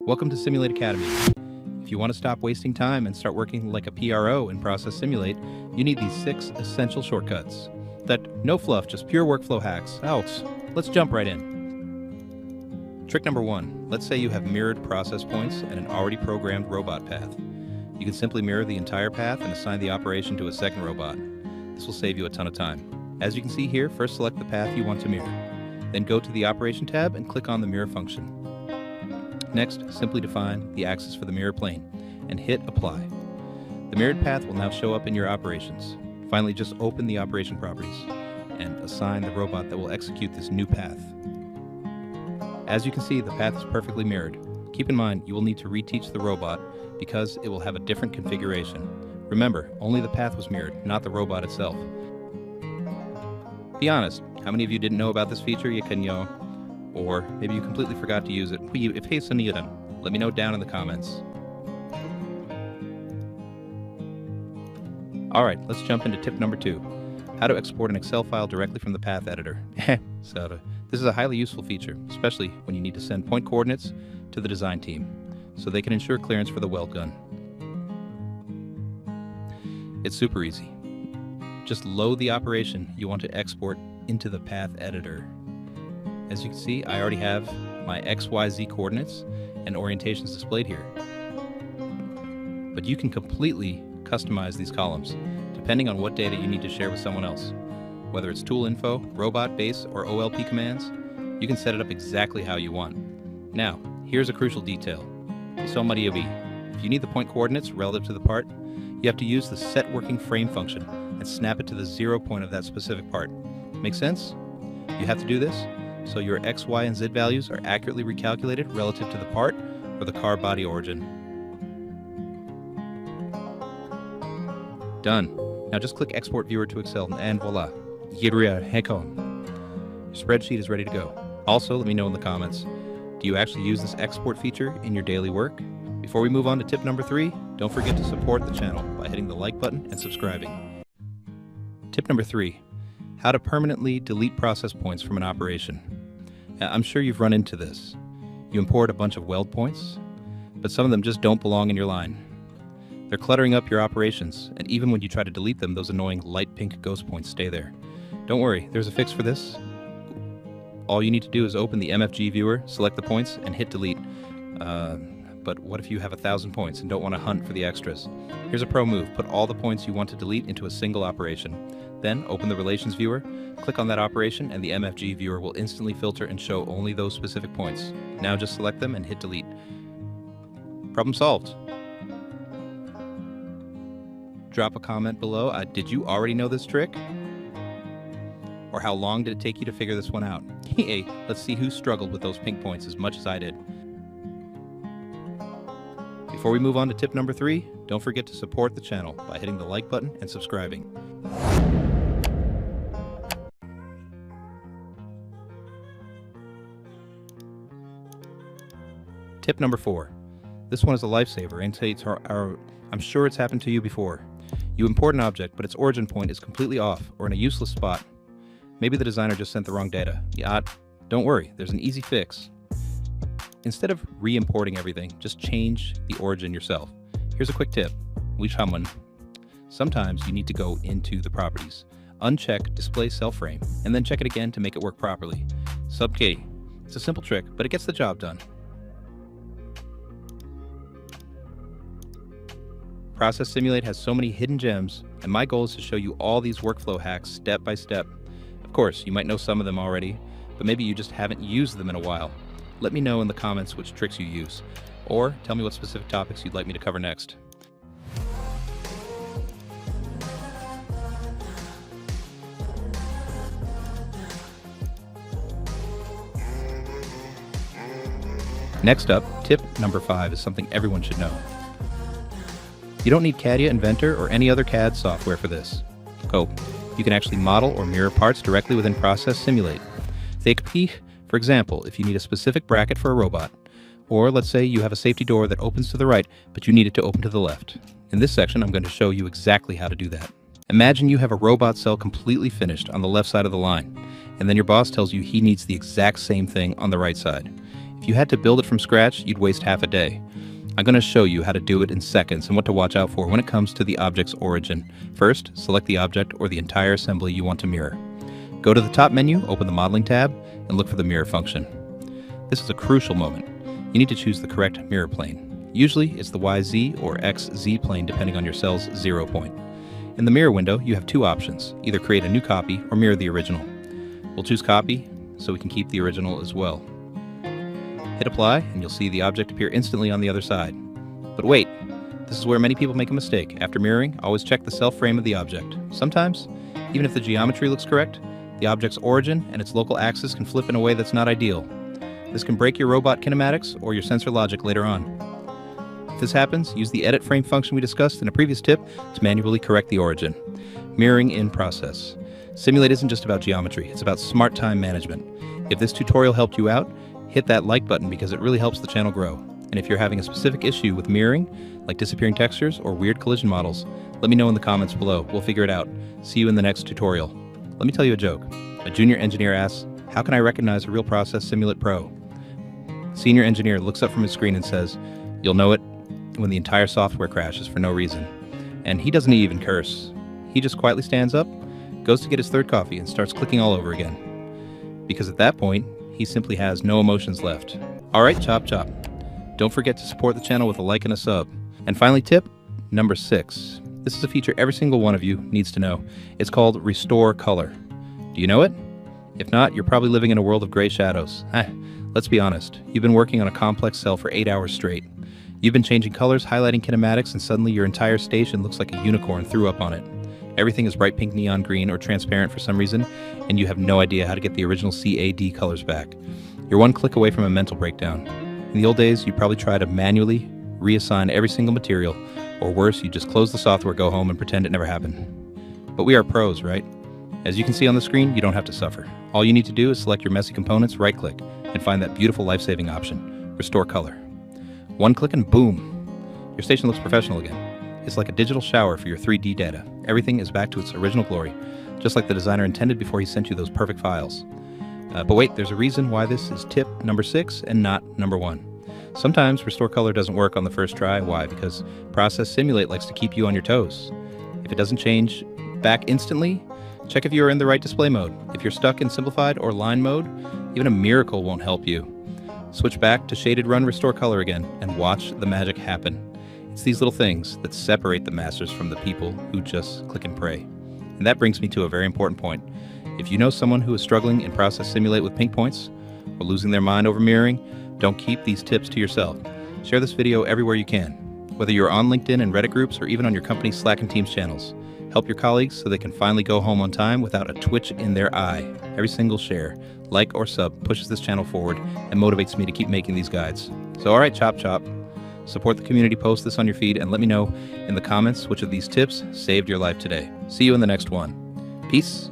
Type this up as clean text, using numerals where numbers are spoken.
Welcome to Simulate Academy. If you want to stop wasting time and start working like a PRO in Process Simulate, you need these 6 essential shortcuts. No fluff, just pure workflow hacks. Let's jump right in. Trick number 1. Let's say you have mirrored process points and an already programmed robot path. You can simply mirror the entire path and assign the operation to a second robot. This will save you a ton of time. As you can see here, first select the path you want to mirror. Then go to the Operation tab and click on the Mirror function. Next, simply define the axis for the mirror plane and hit Apply. The mirrored path will now show up in your operations. Finally, just open the operation properties and assign the robot that will execute this new path. As you can see, the path is perfectly mirrored. Keep in mind, you will need to reteach the robot because it will have a different configuration. Remember, only the path was mirrored, not the robot itself. Be honest, how many of you didn't know about this feature? Or maybe you completely forgot to use it. Let me know down in the comments. Alright, let's jump into tip number 2. How to export an Excel file directly from the path editor. This is a highly useful feature, especially when you need to send point coordinates to the design team, so they can ensure clearance for the weld gun. It's super easy. Just load the operation you want to export into the path editor. As you can see, I already have my XYZ coordinates and orientations displayed here. But you can completely customize these columns, depending on what data you need to share with someone else. Whether it's tool info, robot base, or OLP commands, you can set it up exactly how you want. Now, here's a crucial detail. If you need the point coordinates relative to the part, you have to use the set working frame function and snap it to the 0 point of that specific part. Make sense? You have to do this so your X, Y, and Z values are accurately recalculated relative to the part or the car body origin. Done. Now just click Export Viewer to Excel and voila. Your spreadsheet is ready to go. Also, let me know in the comments, do you actually use this export feature in your daily work? Before we move on to tip number 3, don't forget to support the channel by hitting the like button and subscribing. Tip number 3. How to permanently delete process points from an operation. I'm sure you've run into this. You import a bunch of weld points, but some of them just don't belong in your line. They're cluttering up your operations, and even when you try to delete them, those annoying light pink ghost points stay there. Don't worry, there's a fix for this. All you need to do is open the MFG viewer, select the points, and hit delete. But what if you have 1,000 points and don't want to hunt for the extras? Here's a pro move. Put all the points you want to delete into a single operation. Then open the Relations viewer, click on that operation, and the MFG viewer will instantly filter and show only those specific points. Now just select them and hit delete. Problem solved. Drop a comment below. Did you already know this trick? Or how long did it take you to figure this one out? Hey, let's see who struggled with those pink points as much as I did. Before we move on to tip number 3, don't forget to support the channel by hitting the like button and subscribing. Tip number 4. This one is a lifesaver, and I'm sure it's happened to you before. You import an object, but its origin point is completely off or in a useless spot. Maybe the designer just sent the wrong data. Don't worry, there's an easy fix. Instead of re-importing everything, just change the origin yourself. Here's a quick tip. Sometimes you need to go into the properties, uncheck Display Cell Frame, and then check it again to make it work properly. It's a simple trick, but it gets the job done. Process Simulate has so many hidden gems, and my goal is to show you all these workflow hacks step by step. Of course, you might know some of them already, but maybe you just haven't used them in a while. Let me know in the comments which tricks you use, or tell me what specific topics you'd like me to cover next. Next up, tip number 5 is something everyone should know. You don't need Catia, Inventor, or any other CAD software for this. You can actually model or mirror parts directly within Process Simulate. For example, if you need a specific bracket for a robot, or let's say you have a safety door that opens to the right, but you need it to open to the left. In this section, I'm going to show you exactly how to do that. Imagine you have a robot cell completely finished on the left side of the line, and then your boss tells you he needs the exact same thing on the right side. If If you had to build it from scratch, you'd waste half a day. I'm going to show you how to do it in seconds and what to watch out for when it comes to the object's origin. First, select the object or the entire assembly you want to mirror. Go to the top menu, open the Modeling tab, and look for the mirror function. This is a crucial moment. You need to choose the correct mirror plane. Usually, it's the YZ or XZ plane depending on your cell's 0 point. In the mirror window, you have two options, either create a new copy or mirror the original. We'll choose copy, so we can keep the original as well. Hit apply, and you'll see the object appear instantly on the other side. But wait, this is where many people make a mistake. After mirroring, always check the cell frame of the object. Sometimes, even if the geometry looks correct, the object's origin and its local axis can flip in a way that's not ideal. This can break your robot kinematics or your sensor logic later on. If this happens, use the edit frame function we discussed in a previous tip to manually correct the origin. Mirroring in process. Simulate isn't just about geometry, it's about smart time management. If this tutorial helped you out, hit that like button because it really helps the channel grow. And if you're having a specific issue with mirroring, like disappearing textures or weird collision models, let me know in the comments below. We'll figure it out. See you in the next tutorial. Let me tell you a joke. A junior engineer asks, "How can I recognize a real process Simulate Pro?" Senior engineer looks up from his screen and says, "You'll know it when the entire software crashes for no reason." And he doesn't even curse. He just quietly stands up, goes to get his third coffee, and starts clicking all over again. Because at that point, he simply has no emotions left. Alright, chop chop. Don't forget to support the channel with a like and a sub. And finally, tip number 6. This is a feature every single one of you needs to know. It's called Restore Color. Do you know it? If not, you're probably living in a world of gray shadows. Let's be honest. You've been working on a complex cell for 8 hours straight. You've been changing colors, highlighting kinematics, and suddenly your entire station looks like a unicorn threw up on it. Everything is bright pink neon green or transparent for some reason, and you have no idea how to get the original CAD colors back. You're one click away from a mental breakdown. In the old days, you'd probably try to manually reassign every single material, or worse, you just close the software, go home, and pretend it never happened. But we are pros, right? As you can see on the screen, you don't have to suffer. All you need to do is select your messy components, right-click, and find that beautiful life-saving option, Restore Color. One click and boom! Your station looks professional again. It's like a digital shower for your 3D data. Everything is back to its original glory, just like the designer intended before he sent you those perfect files. But wait, there's a reason why this is tip number 6 and not number 1. Sometimes Restore Color doesn't work on the first try. Why? Because Process Simulate likes to keep you on your toes. If it doesn't change back instantly, check if you are in the right display mode. If you're stuck in Simplified or Line mode, even a miracle won't help you. Switch back to Shaded Run Restore Color again and watch the magic happen. It's these little things that separate the masters from the people who just click and pray. And that brings me to a very important point. If you know someone who is struggling in Process Simulate with pink points or losing their mind over mirroring, don't keep these tips to yourself. Share this video everywhere you can, whether you're on LinkedIn and Reddit groups or even on your company's Slack and Teams channels. Help your colleagues so they can finally go home on time without a twitch in their eye. Every single share, like, or sub pushes this channel forward and motivates me to keep making these guides. So alright, chop chop. Support the community, post this on your feed, and let me know in the comments which of these tips saved your life today. See you in the next one. Peace.